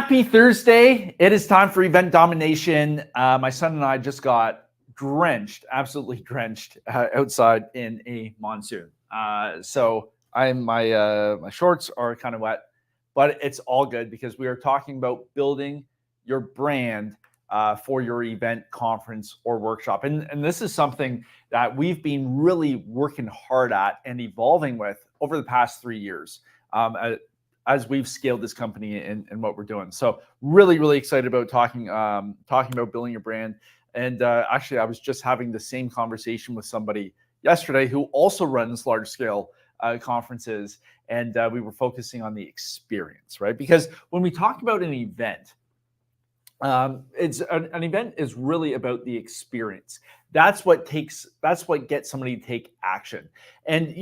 Happy Thursday. It is time for event domination. My son and I just got drenched, absolutely drenched outside in a monsoon. So my shorts are kind of wet, but it's all good because we are talking about building your brand for your event, conference, or workshop. And this is something that we've been really working hard at and evolving with over the past 3 years. As we've scaled this company and what we're doing. So really excited about talking about building your brand. And actually, I was just having the same conversation with somebody yesterday who also runs large scale conferences. And we were focusing on the experience, right? Because when we talk about an event, it's an event is really about the experience. That's what gets somebody to take action. And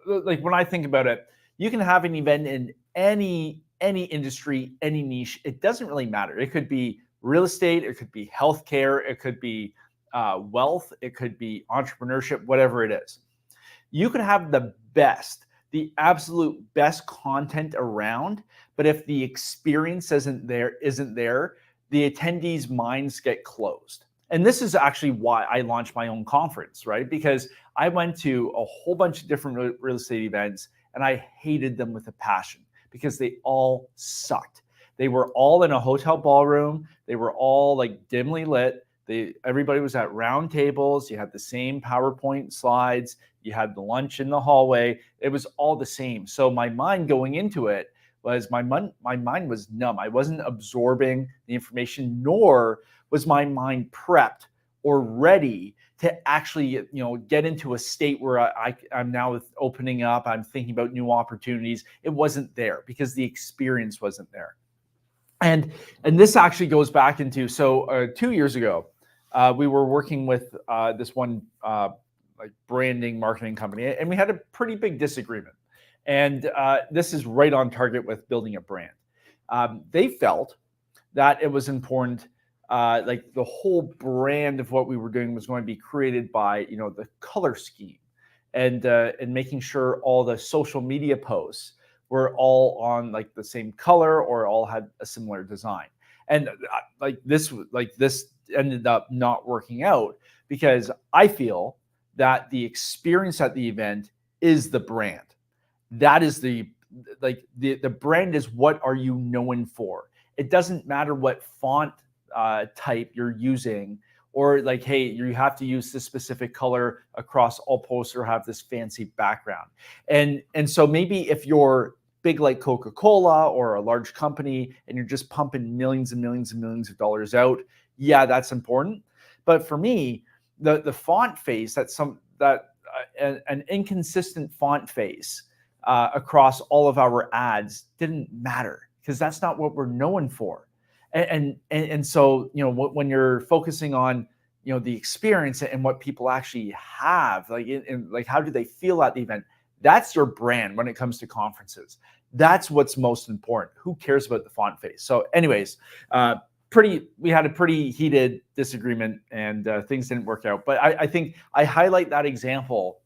like when I think about it, you can have an event in any industry, any niche. It doesn't really matter. It could be real estate, it could be healthcare, it could be wealth, it could be entrepreneurship, whatever it is. You can have the absolute best content around, but if the experience isn't there, the attendees' minds get closed. And this is actually why I launched my own conference, right? Because I went to a whole bunch of different real estate events and I hated them with a passion because they all sucked. They were all in a hotel ballroom. They were all like dimly lit. Everybody was at round tables. You had the same PowerPoint slides. You had the lunch in the hallway. It was all the same. So my mind going into it was my mind was numb. I wasn't absorbing the information, nor was my mind prepped or ready to actually, get into a state where I'm now opening up. I'm thinking about new opportunities. It wasn't there because the experience wasn't there. And this actually goes back into 2 years ago, we were working with this one like branding marketing company, and we had a pretty big disagreement. And this is right on target with building a brand. They felt that it was important, like the whole brand of what we were doing was going to be created by, the color scheme and making sure all the social media posts were all on like the same color or all had a similar design. And this ended up not working out because I feel that the experience at the event is the brand. That is the brand is what are you known for. It doesn't matter what font type you're using, or like, hey, you have to use this specific color across all posts or have this fancy background. And so maybe if you're big like Coca-Cola or a large company and you're just pumping millions and millions and millions of dollars out, yeah, that's important. But for me, the font face, an inconsistent font face across all of our ads didn't matter because that's not what we're known for. And so, when you're focusing on, the experience and what people actually have, like how do they feel at the event? That's your brand when it comes to conferences. That's what's most important. Who cares about the font face? So anyways, we had a pretty heated disagreement and things didn't work out. But I think I highlight that example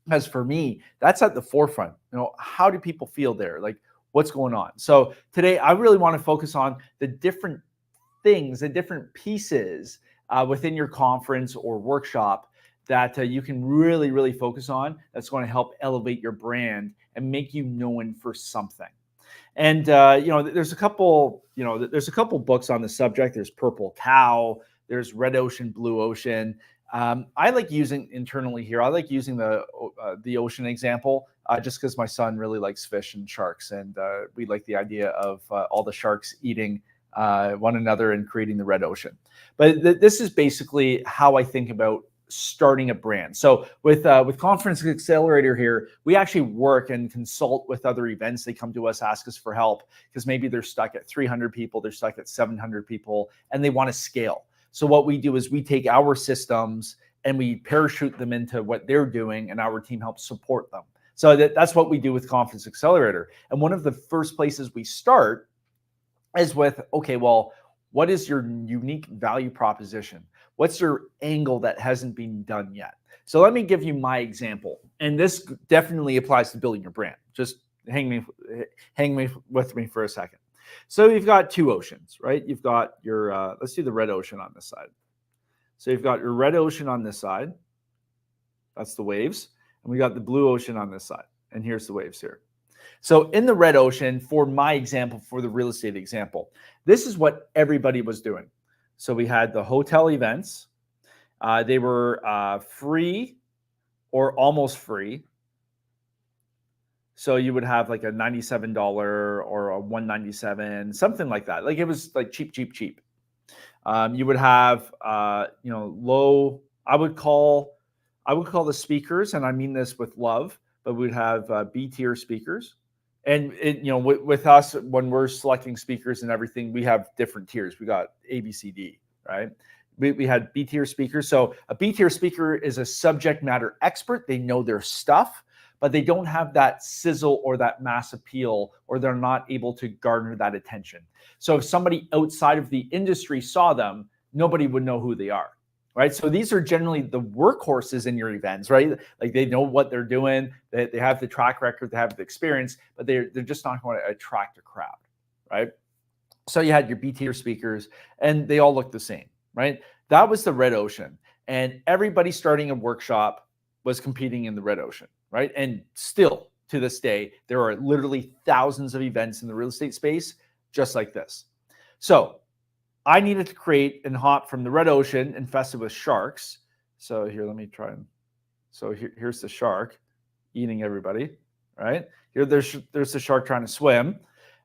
because for me, that's at the forefront. How do people feel there? Like, what's going on? So today, I really want to focus on the different things, the different pieces within your conference or workshop that you can really focus on. That's going to help elevate your brand and make you known for something. And there's a couple books on the subject. There's Purple Cow. There's Red Ocean, Blue Ocean. I like using internally here. I like using the ocean example just because my son really likes fish and sharks, and we like the idea of all the sharks eating one another and creating the red ocean. But this is basically how I think about starting a brand. So with Conference Accelerator here, we actually work and consult with other events. They come to us, ask us for help because maybe they're stuck at 300 people, they're stuck at 700 people, and they want to scale. So what we do is we take our systems and we parachute them into what they're doing, and our team helps support them. So that's what we do with Conference Accelerator. And one of the first places we start is with, okay, well, what is your unique value proposition? What's your angle that hasn't been done yet? So let me give you my example. And this definitely applies to building your brand. Just hang with me for a second. So you've got two oceans, right? You've got your, let's do the red ocean on this side. So you've got your red ocean on this side. That's the waves. And we got the blue ocean on this side. And here's the waves here. So in the red ocean, for my example, for the real estate example, this is what everybody was doing. So we had the hotel events. They were free or almost free. So you would have like a $97 or a $197, something like that. Like it was like cheap, cheap, cheap. You would have, low. I would call the speakers, and I mean this with love, but we'd have B tier speakers. And with us, when we're selecting speakers and everything, we have different tiers. We got A, B, C, D, right? We had B tier speakers. So a B tier speaker is a subject matter expert. They know their stuff, but they don't have that sizzle or that mass appeal, or they're not able to garner that attention. So if somebody outside of the industry saw them, nobody would know who they are. Right. So these are generally the workhorses in your events, right? Like they know what they're doing, they have the track record, they have the experience, but they're just not going to attract a crowd, right? So you had your B tier speakers and they all look the same, right? That was the red ocean. And everybody starting a workshop was competing in the red ocean, right? And still to this day, there are literally thousands of events in the real estate space just like this. So I needed to create and hop from the red ocean infested with sharks. So here, let me try and, so here's the shark eating everybody, right? Here, there's the shark trying to swim.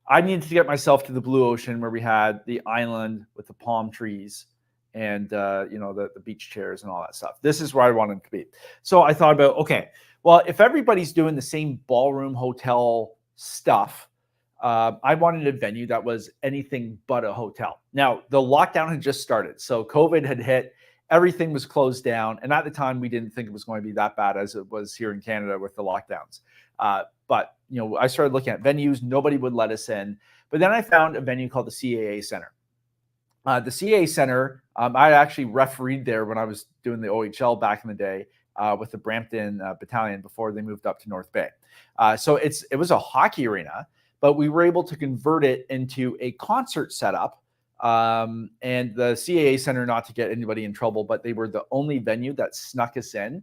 I needed to get myself to the blue ocean where we had the island with the palm trees and, the beach chairs and all that stuff. This is where I wanted to be. So I thought about, okay, well, if everybody's doing the same ballroom hotel stuff, I wanted a venue that was anything but a hotel. Now, the lockdown had just started. So COVID had hit, everything was closed down. And at the time, we didn't think it was going to be that bad as it was here in Canada with the lockdowns. But I started looking at venues. Nobody would let us in. But then I found a venue called the CAA Center. The CAA Center, I actually refereed there when I was doing the OHL back in the day with the Brampton Battalion before they moved up to North Bay. So it was a hockey arena, but we were able to convert it into a concert setup. And the CAA Center, not to get anybody in trouble, but they were the only venue that snuck us in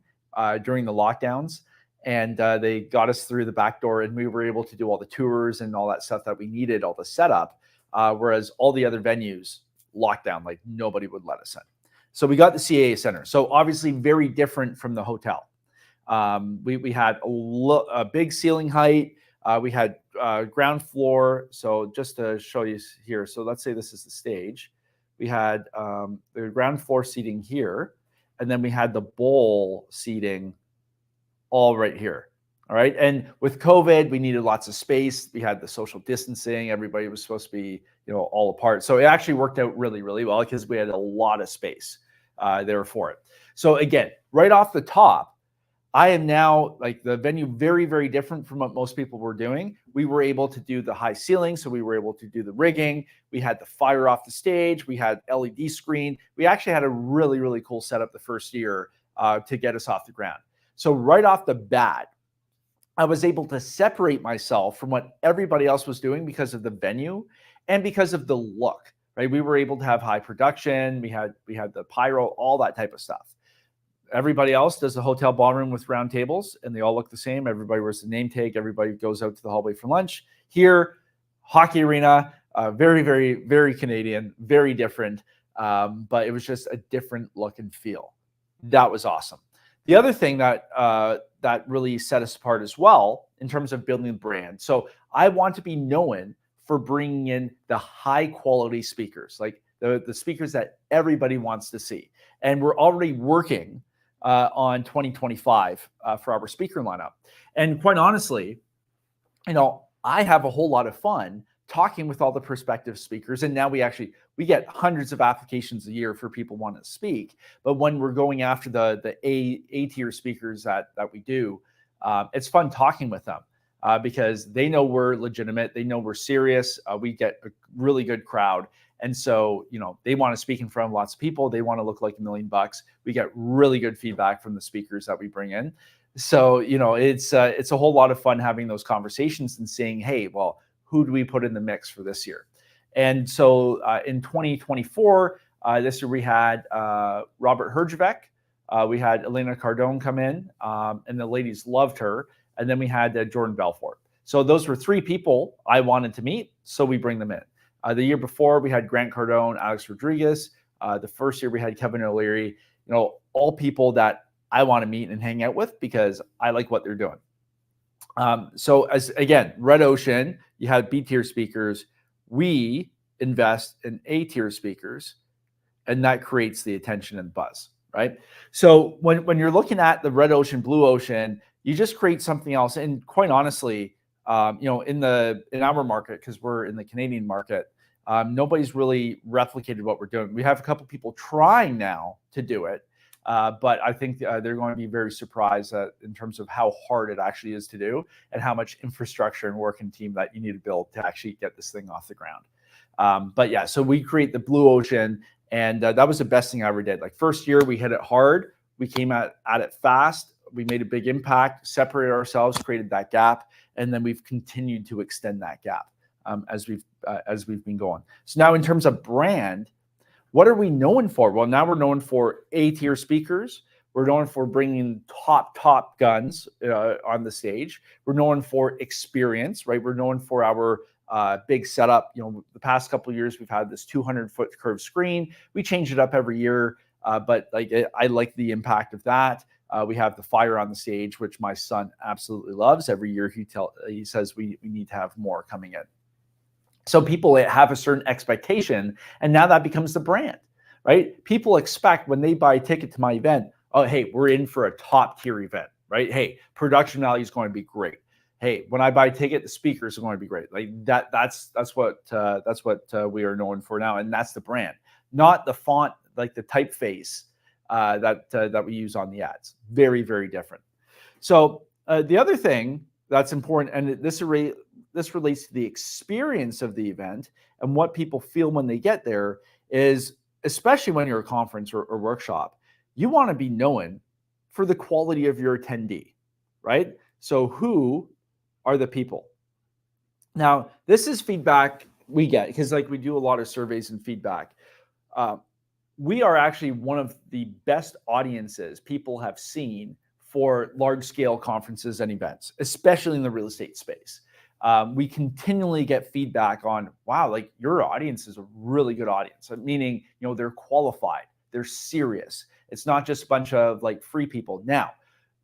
during the lockdowns. And they got us through the back door, and we were able to do all the tours and all that stuff that we needed, all the setup. Whereas all the other venues locked down, like nobody would let us in. So we got the CAA Center. So obviously very different from the hotel. We had a big ceiling height. We had ground floor. So just to show you here, so let's say this is the stage. We had the ground floor seating here, and then we had the bowl seating all right here. All right. And with COVID, we needed lots of space. We had the social distancing. Everybody was supposed to be, all apart. So it actually worked out really, really well because we had a lot of space there for it. So again, right off the top, I am now like the venue, very, very different from what most people were doing. We were able to do the high ceiling. So we were able to do the rigging. We had the fire off the stage. We had LED screen. We actually had a really, really cool setup the first year to get us off the ground. So right off the bat, I was able to separate myself from what everybody else was doing because of the venue and because of the look, right? We were able to have high production. We had the pyro, all that type of stuff. Everybody else does the hotel ballroom with round tables, and they all look the same. Everybody wears the name tag. Everybody goes out to the hallway for lunch. Here, hockey arena, very, very, very Canadian, very different. But it was just a different look and feel. That was awesome. The other thing that that really set us apart as well in terms of building the brand. So I want to be known for bringing in the high quality speakers, like the speakers that everybody wants to see. And we're already working on 2025 for our speaker lineup. And quite honestly, I have a whole lot of fun talking with all the prospective speakers. And now we get hundreds of applications a year for people wanting to speak. But when we're going after the A tier speakers that we do, it's fun talking with them because they know we're legitimate. They know we're serious. We get a really good crowd. And so, they want to speak in front of lots of people. They want to look like $1 million. We get really good feedback from the speakers that we bring in. So, it's a whole lot of fun having those conversations and saying, hey, well, who do we put in the mix for this year? And so in 2024, this year we had Robert Herjavec. We had Elena Cardone come in, and the ladies loved her. And then we had Jordan Belfort. So those were three people I wanted to meet, so we bring them in. The year before, we had Grant Cardone, Alex Rodriguez. The first year, we had Kevin O'Leary. All people that I want to meet and hang out with because I like what they're doing. So as again, Red Ocean, you have B tier speakers. We invest in A tier speakers, and that creates the attention and buzz, right? So when you're looking at the Red Ocean, Blue Ocean, you just create something else. And quite honestly, in our market, because we're in the Canadian market, nobody's really replicated what we're doing. We have a couple people trying now to do it, but I think they're going to be very surprised in terms of how hard it actually is to do and how much infrastructure and work and team that you need to build to actually get this thing off the ground. But yeah, so we create the Blue Ocean, and that was the best thing I ever did. Like first year, we hit it hard. We came at it fast. We made a big impact, separated ourselves, created that gap, and then we've continued to extend that gap as we've been going. So now, in terms of brand, what are we known for? Well, now we're known for A-tier speakers. We're known for bringing top guns on the stage. We're known for experience, right? We're known for our big setup. The past couple of years, we've had this 200-foot curved screen. We change it up every year, but I like the impact of that. We have the fire on the stage, which my son absolutely loves. Every year he says we need to have more coming in. So people have a certain expectation, and now that becomes the brand, right? People expect when they buy a ticket to my event, oh, hey, we're in for a top tier event, right? Hey, production value is going to be great. Hey, when I buy a ticket, the speakers are going to be great. Like that's what we are known for now, and that's the brand, not the font, like the typeface that we use on the ads. Very, very different. So the other thing that's important, and this relates to the experience of the event and what people feel when they get there, is especially when you're a conference or workshop, you want to be known for the quality of your attendee, right? So who are the people? Now, this is feedback we get because we do a lot of surveys and feedback. We are actually one of the best audiences people have seen for large-scale conferences and events, especially in the real estate space. We continually get feedback on, wow, your audience is a really good audience, meaning, they're qualified, they're serious. It's not just a bunch of free people. Now,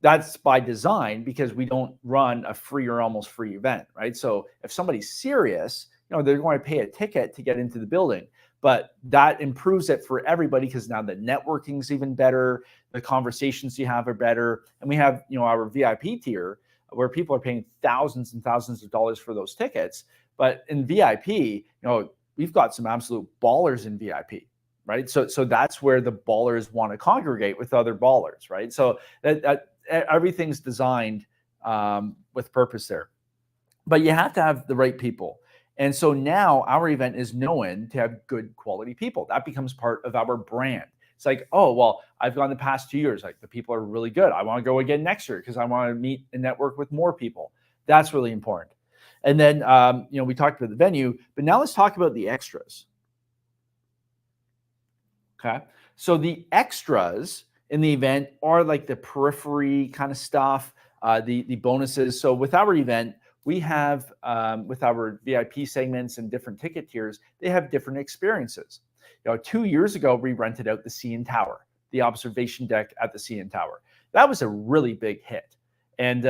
that's by design because we don't run a free or almost free event, right? So if somebody's serious, they're going to pay a ticket to get into the building. But that improves it for everybody because now the networking is even better, the conversations you have are better, and we have our VIP tier where people are paying thousands and thousands of dollars for those tickets. But in VIP, we've got some absolute ballers in VIP, right? So that's where the ballers want to congregate with other ballers, right? So that everything's designed with purpose there. But you have to have the right people. And so now our event is known to have good quality people. That becomes part of our brand. It's oh, well, I've gone the past 2 years. The people are really good. I want to go again next year because I want to meet and network with more people. That's really important. And then, we talked about the venue, but now let's talk about the extras. Okay. So the extras in the event are the periphery kind of stuff, the bonuses. So with our event, we have, with our VIP segments and different ticket tiers, they have different experiences. 2 years ago, we rented out the CN Tower, the observation deck at the CN Tower. That was a really big hit. And,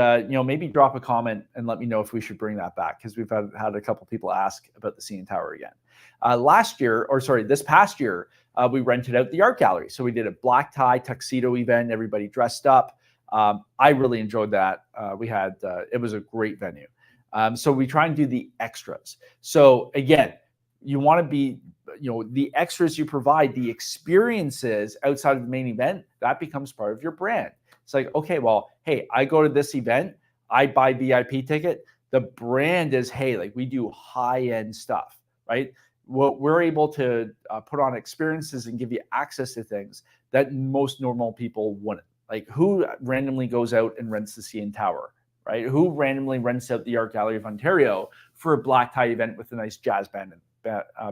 maybe drop a comment and let me know if we should bring that back because we've had a couple people ask about the CN Tower again. This past year, we rented out the art gallery. So we did a black tie tuxedo event, everybody dressed up. I really enjoyed that. It was a great venue. So we try and do the extras. So again, you want to be, the extras you provide, the experiences outside of the main event, that becomes part of your brand. It's okay, well, hey, I go to this event, I buy VIP ticket. The brand is, hey, we do high-end stuff, right? We're able to put on experiences and give you access to things that most normal people wouldn't. Who randomly goes out and rents the CN Tower? Right? Who randomly rents out the Art Gallery of Ontario for a black tie event with a nice jazz band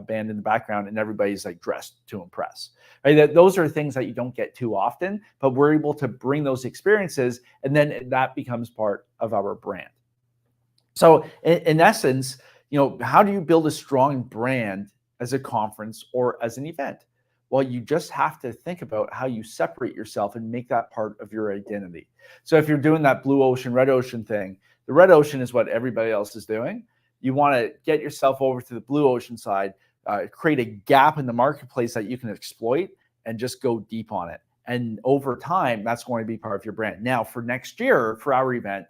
band in the background, and everybody's like dressed to impress. Right? Those are things that you don't get too often, but we're able to bring those experiences, and then that becomes part of our brand. So in essence, how do you build a strong brand as a conference or as an event? Well, you just have to think about how you separate yourself and make that part of your identity. So if you're doing that blue ocean, red ocean thing, the red ocean is what everybody else is doing. You want to get yourself over to the blue ocean side, create a gap in the marketplace that you can exploit, and just go deep on it. And over time, that's going to be part of your brand. Now, for next year, for our event,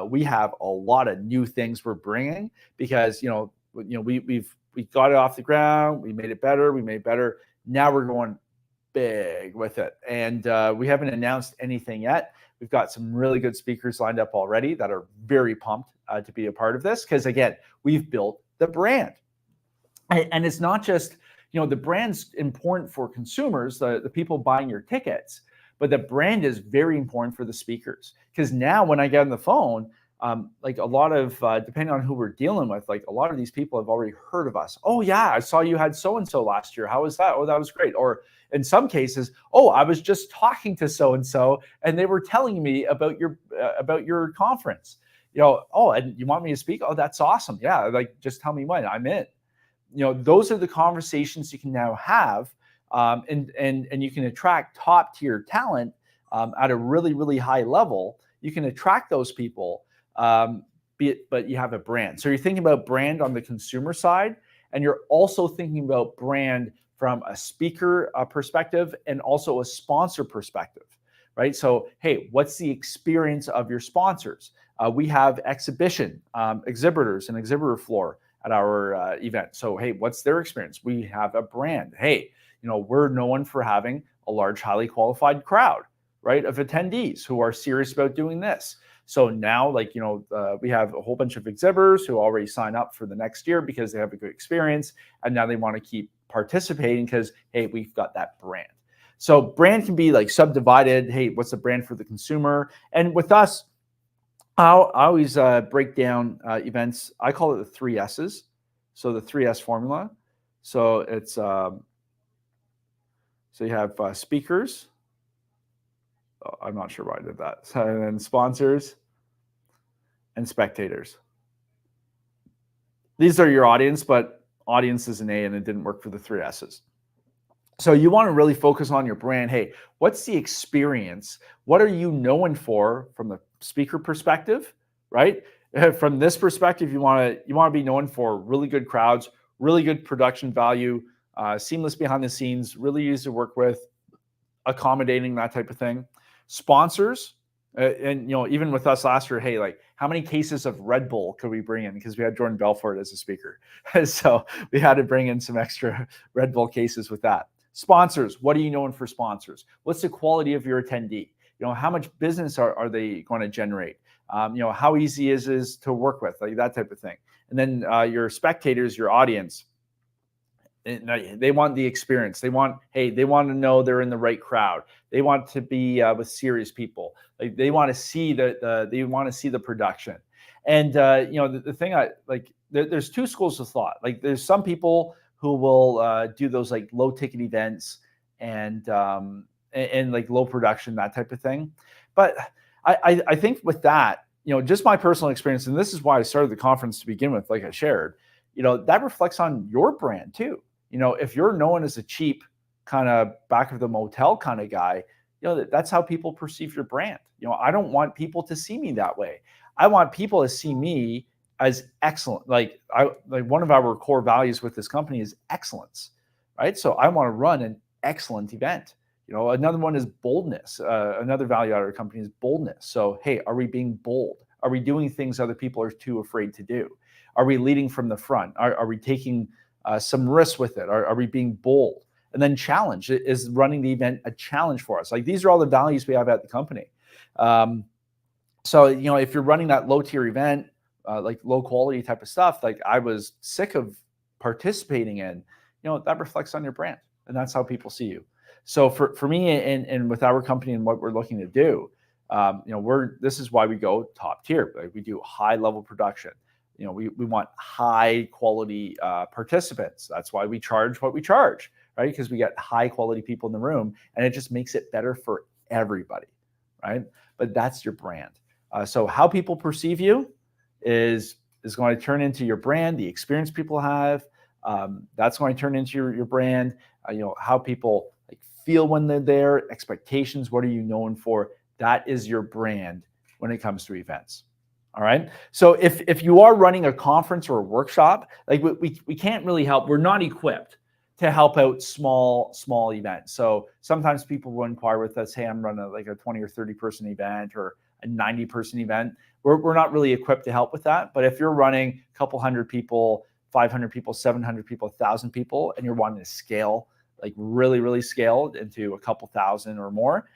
we have a lot of new things we're bringing because we got it off the ground, we made it better. Now we're going big with it, and we haven't announced anything yet. We've got some really good speakers lined up already that are very pumped to be a part of this because, again, we've built the brand, and it's not just the brand's important for consumers, the people buying your tickets. But the brand is very important for the speakers because now when I get on the phone, like a lot of, depending on who we're dealing with, like a lot of these people have already heard of us. Oh yeah, I saw you had so-and-so last year. How was that? Oh, that was great. Or in some cases, oh, I was just talking to so-and-so and they were telling me about your conference. Oh, and you want me to speak? Oh, that's awesome. Yeah, like just tell me when. I'm in. Those are the conversations you can now have. And you can attract top tier talent at a really, really high level. You can attract those people, but you have a brand. So you're thinking about brand on the consumer side, and you're also thinking about brand from a speaker perspective and also a sponsor perspective, right? So, hey, what's the experience of your sponsors? We have exhibitors and exhibitor floor at our event. So, hey, what's their experience? We have a brand. Hey, we're known for having a large, highly qualified crowd, right, of attendees who are serious about doing this. So now, we have a whole bunch of exhibitors who already sign up for the next year because they have a good experience, and now they want to keep participating because, hey, we've got that brand. So brand can be like subdivided. Hey, what's the brand for the consumer? And with us, I always break down events. I call it the 3 S's. So the 3S formula. So it's so you have speakers. Oh, I'm not sure why I did that. So, and then sponsors and spectators. These are your audience, but audience is an A and it didn't work for the 3 S's. So you want to really focus on your brand. Hey, what's the experience? What are you known for from the speaker perspective, right? From this perspective, you want to be known for really good crowds, really good production value, seamless behind the scenes, really easy to work with, accommodating, that type of thing. Sponsors, and even with us last year, hey, like how many cases of Red Bull could we bring in because we had Jordan Belfort as a speaker, so we had to bring in some extra Red Bull cases with that. Sponsors, what are you known for sponsors? What's the quality of your attendee? How much business are they going to generate? How easy is it to work with, like that type of thing. And then your spectators, your audience, they want the experience. They want to know they're in the right crowd. They want to be with serious people. Like they want to see the production. And the thing there's 2 schools of thought. Like there's some people who will do those like low ticket events and like low production, that type of thing. But I think with that, just my personal experience, and this is why I started the conference to begin with, like I shared, that reflects on your brand too. If you're known as a cheap kind of back of the motel kind of guy, that's how people perceive your brand. I don't want people to see me that way. I want people to see me as excellent. Like one of our core values with this company is excellence, right? So I want to run an excellent event. Another one is boldness. Another value at our company is boldness. So, hey, are we being bold? Are we doing things other people are too afraid to do? Are we leading from the front? Are we taking some risks with it? Are we being bold? And then challenge. Is running the event a challenge for us? Like these are all the values we have at the company. So, if you're running that low tier event, like low quality type of stuff, like I was sick of participating in, that reflects on your brand, and that's how people see you. So for me and with our company and what we're looking to do, this is why we go top tier. Like we do high level production. we want high quality participants. That's why we charge what we charge, right? Because we get high quality people in the room, and it just makes it better for everybody, right? But that's your brand. So how people perceive you is going to turn into your brand. The experience people have, that's going to turn into your brand. How people feel when they're there, expectations, what are you known for? That is your brand when it comes to events. All right. So if you are running a conference or a workshop, we can't really help. We're not equipped to help out small events. So sometimes people will inquire with us, hey, I'm running a 20 or 30 person event or a 90 person event. We're not really equipped to help with that. But if you're running a couple hundred people, 500 people, 700 people, 1,000 people, and you're wanting to scale, really scale into a couple thousand or more,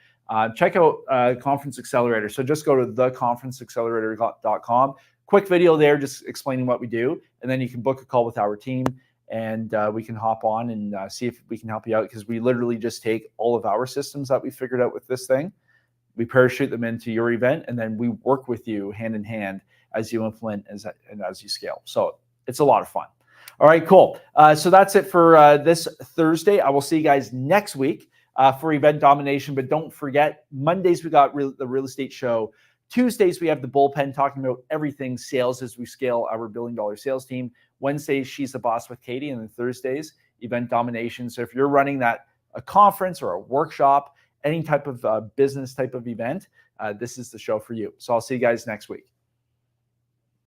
check out Conference Accelerator. So just go to theconferenceaccelerator.com. Quick video there just explaining what we do. And then you can book a call with our team, and we can hop on and see if we can help you out, because we literally just take all of our systems that we figured out with this thing, we parachute them into your event, and then we work with you hand in hand as you implement and as you scale. So it's a lot of fun. All right, cool. So that's it for this Thursday. I will see you guys next week for Event Domination. But don't forget, Mondays we got the real estate show. Tuesdays we have the bullpen talking about everything sales as we scale our $1 billion sales team. Wednesdays, She's the Boss with Katie. And then Thursdays, Event Domination. So if you're running a conference or a workshop, any type of business type of event, this is the show for you. So I'll see you guys next week.